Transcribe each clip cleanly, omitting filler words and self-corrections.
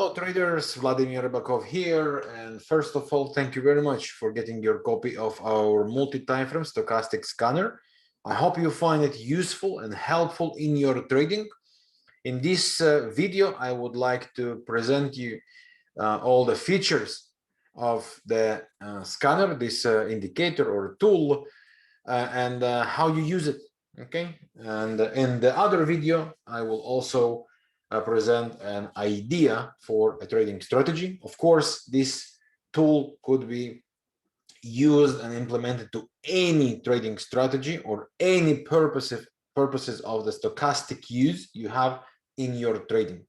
Hello traders, Vladimir Rybakov here, and first of all, thank you very much for getting your copy of our multi-timeframe stochastic scanner. I hope you find it useful and helpful in your trading. In this video, I would like to present you all the features of the scanner, this indicator or tool, and how you use it. Okay, and in the other video, I will also present an idea for a trading strategy. Of course, this tool could be used and implemented to any trading strategy or any purposes of the stochastic use you have in your trading.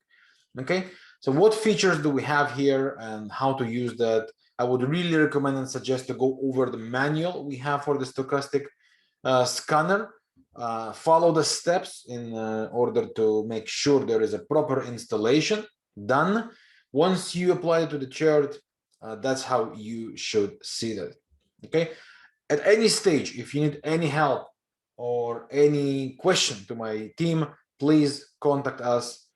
Okay, so what features do we have here and how to use that? I would really recommend and suggest to go over the manual we have for the stochastic scanner. Follow the steps in order to make sure there is a proper installation done. Once you apply it to the chart, that's how you should see that. Okay, at any stage, if you need any help or any question to my team, please contact us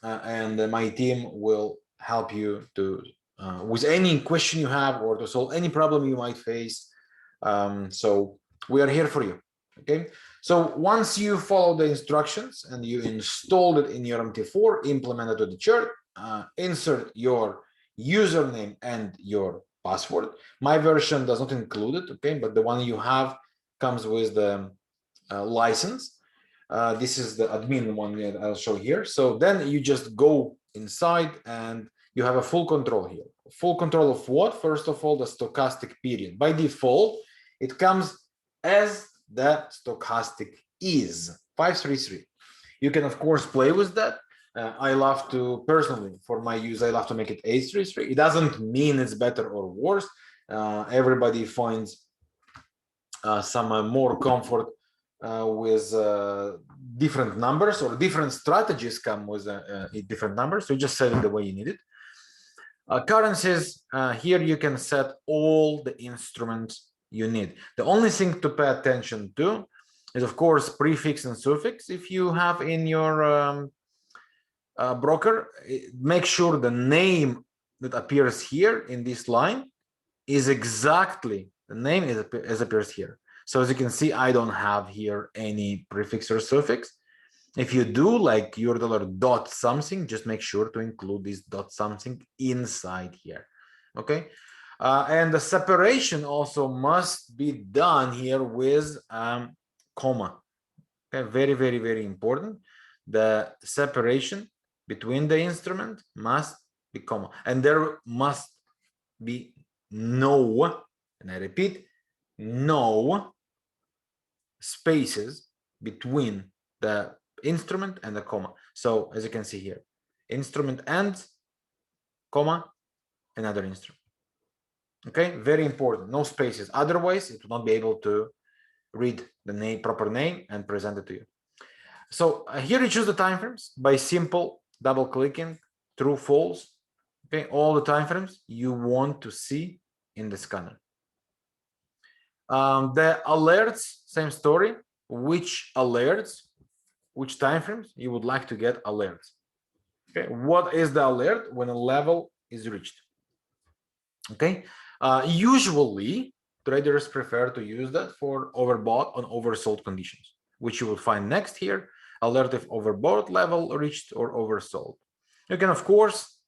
and my team will help you to with any question you have or to solve any problem you might face. So we are here for you. Okay, so once you follow the instructions and you installed it in your MT4, implement it to the chart, insert your username and your password. My version does not include it, okay, but the one you have comes with the license. This is the admin one that I'll show here. So then you just go inside and you have a full control here. Full control of what? First of all, the stochastic period. By default, it comes as the stochastic is 533. You can of course play with that. I love to personally, for my use, I love to make it 833. It doesn't mean it's better or worse. Everybody finds some more comfort with different numbers, or different strategies come with different numbers. So you just set it the way you need it. Currencies, here you can set all the instruments you need. The only thing to pay attention to is, of course, prefix and suffix. If you have in your broker, make sure the name that appears here in this line is exactly the name as appears here. So as you can see, I don't have here any prefix or suffix. If you do, like $dollar dot something, just make sure to include this dot something inside here. Okay. And the separation also must be done here with comma. Okay, very, very, very important. The separation between the instrument must be comma, and there must be no, and I repeat, no spaces between the instrument and the comma. So as you can see here, instrument ends, comma, another instrument. Okay, very important, no spaces. Otherwise, it will not be able to read the name, proper name, and present it to you. So here you choose the timeframes by simple double clicking, true, false. Okay, all the timeframes you want to see in the scanner. The alerts, same story. Which alerts, which timeframes you would like to get alerts. Okay, what is the alert when a level is reached? Okay, usually traders prefer to use that for overbought and oversold conditions, which you will find next here. Alert if overbought level reached or oversold. You can of course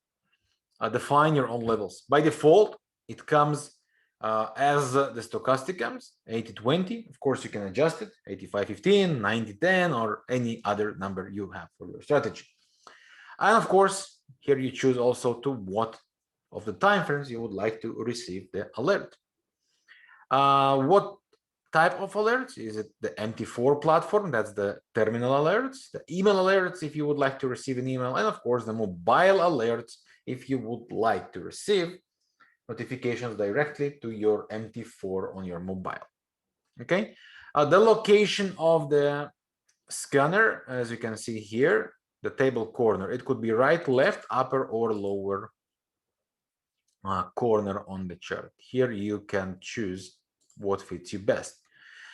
define your own levels. By default, it comes as the stochastic comes 80-20. Of course, you can adjust it 85-15, 90-10, or any other number you have for your strategy. And of course, here you choose also to what of the time frames you would like to receive the alert. What type of alerts? Is it the MT4 platform? That's the terminal alerts, the email alerts if you would like to receive an email, and of course the mobile alerts if you would like to receive notifications directly to your MT4 on your mobile. Okay, the location of the scanner, as you can see here, the table corner, it could be right, left, upper, or lower corner on the chart. Here you can choose what fits you best.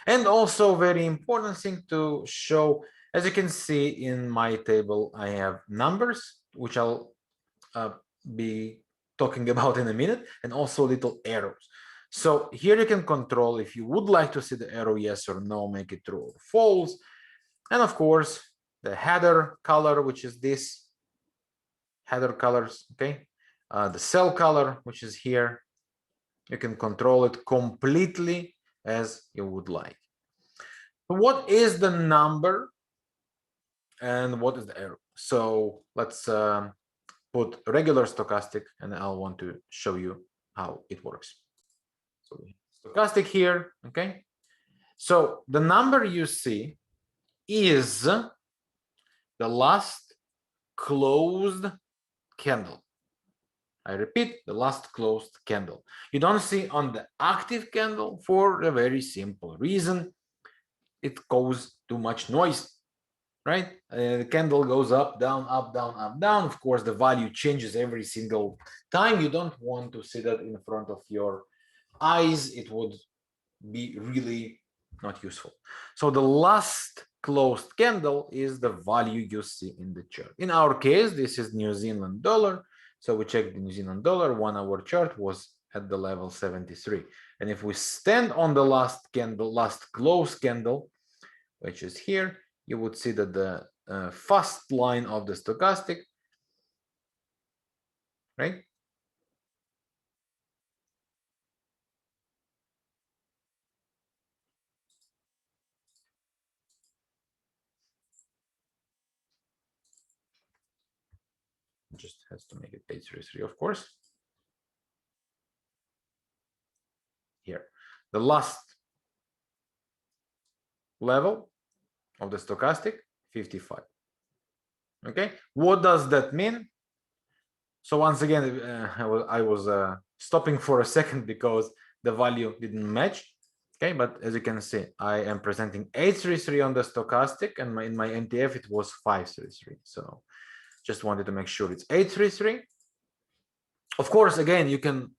And also very important thing to show, as you can see in my table, I have numbers which I'll be talking about in a minute, and also little arrows. So here you can control if you would like to see the arrow yes or no, make it true or false. And of course, the header color, which is this header colors, okay? The cell color, which is here, you can control it completely as you would like. So what is the number and what is the arrow? So let's put regular stochastic, and I'll want to show you how it works. So stochastic here, okay? So the number you see is the last closed candle. I repeat, the last closed candle. You don't see on the active candle for a very simple reason. It causes too much noise, right? The candle goes up, down, up, down, up, down. Of course, the value changes every single time. You don't want to see that in front of your eyes. It would be really not useful. So the last closed candle is the value you see in the chart. In our case, this is New Zealand dollar. So we check the New Zealand dollar, 1 hour chart was at the level 73. And if we stand on the last candle, last closed candle, which is here, you would see that the first line of the stochastic, right? Just has to make it 833, of course. Here, the last level of the stochastic, 55. Okay, what does that mean? So once again, I was stopping for a second because the value didn't match. Okay, but as you can see, I am presenting 833 on the stochastic, and in my MTF it was 533. So just wanted to make sure it's 833. Of course, again, you can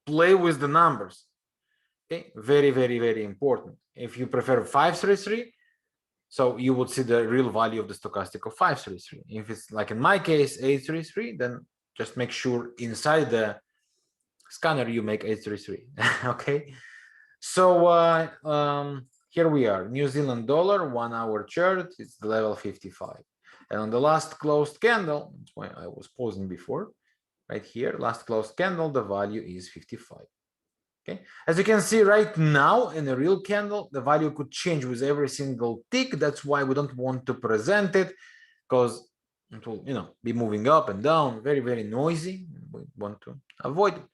play with the numbers. Okay, very, very, very important. If you prefer 533, so you would see the real value of the stochastic of 533. If it's like in my case, 833, then just make sure inside the scanner you make 833. Okay, so here we are, New Zealand dollar, 1 hour chart, it's the level 55. And on the last closed candle, that's why I was pausing before, right here, last closed candle, the value is 55. Okay, as you can see right now in a real candle, the value could change with every single tick. That's why we don't want to present it, because it will, be moving up and down, very, very noisy. We want to avoid it.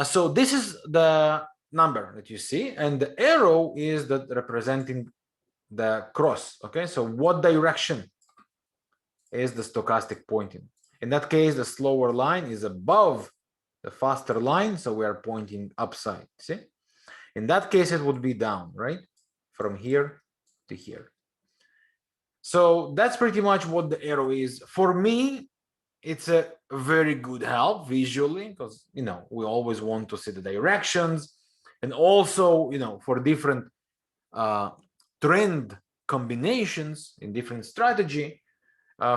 So this is the number that you see, and the arrow is that representing the cross. Okay, so what direction is the stochastic pointing? In that case, the slower line is above the faster line, so we are pointing upside. See, in that case it would be down, right, from here to here. So that's pretty much what the arrow is. For me, it's a very good help visually, because we always want to see the directions, and also for different trend combinations in different strategy,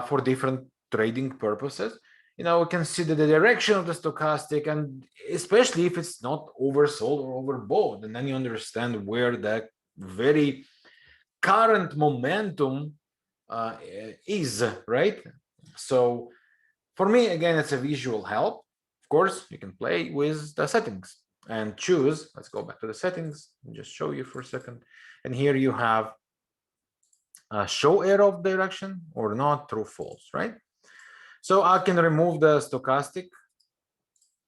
for different trading purposes. We can see the direction of the stochastic, and especially if it's not oversold or overbought, and then you understand where the very current momentum is, right? So for me, again, it's a visual help. Of course, you can play with the settings and choose. Let's go back to the settings and just show you for a second. And here you have show arrow of direction or not, true, false, right? So I can remove the stochastic,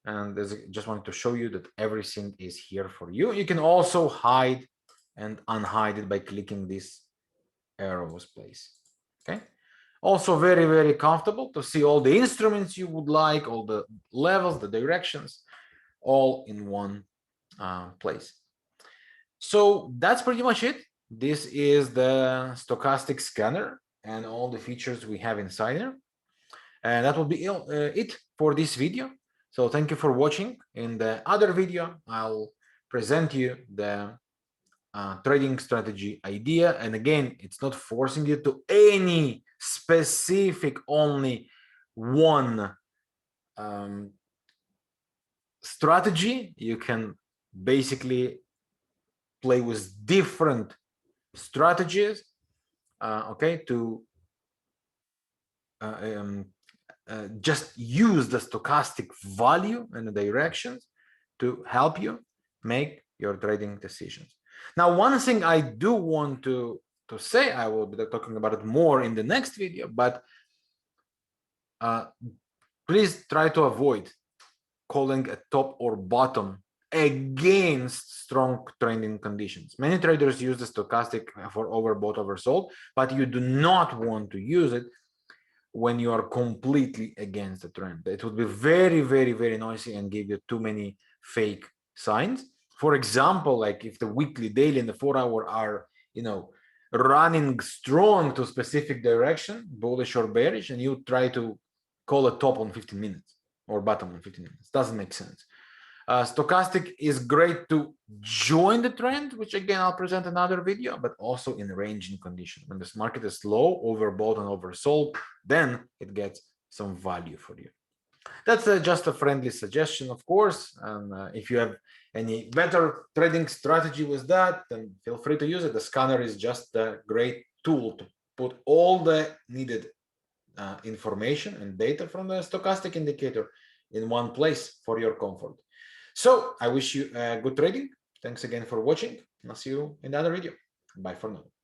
and just wanted to show you that everything is here for you. You can also hide and unhide it by clicking this arrows place. Okay. Also very, very comfortable to see all the instruments you would like, all the levels, the directions, all in one place. So that's pretty much it. This is the stochastic scanner and all the features we have inside there. And that will be it for this video. So thank you for watching. In the other video, I'll present you the trading strategy idea. And again, it's not forcing you to any specific only one strategy. You can basically play with different strategies, okay, to just use the stochastic value and the directions to help you make your trading decisions. Now, one thing I do want to say, I will be talking about it more in the next video, but please try to avoid calling a top or bottom against strong trending conditions. Many traders use the stochastic for overbought, oversold, but you do not want to use it when you are completely against the trend. It would be very, very, very noisy and give you too many fake signs. For example, like if the weekly, daily, and the 4-hour are, running strong to a specific direction, bullish or bearish, and you try to call a top on 15 minutes or bottom on 15 minutes. Doesn't make sense. Stochastic is great to join the trend, which again I'll present another video, but also in ranging condition. When this market is low, overbought and oversold, then it gets some value for you. That's just a friendly suggestion, of course. And if you have any better trading strategy with that, then feel free to use it. The scanner is just a great tool to put all the needed information and data from the stochastic indicator in one place for your comfort. So I wish you good trading. Thanks again for watching, and I'll see you in the other video. Bye for now.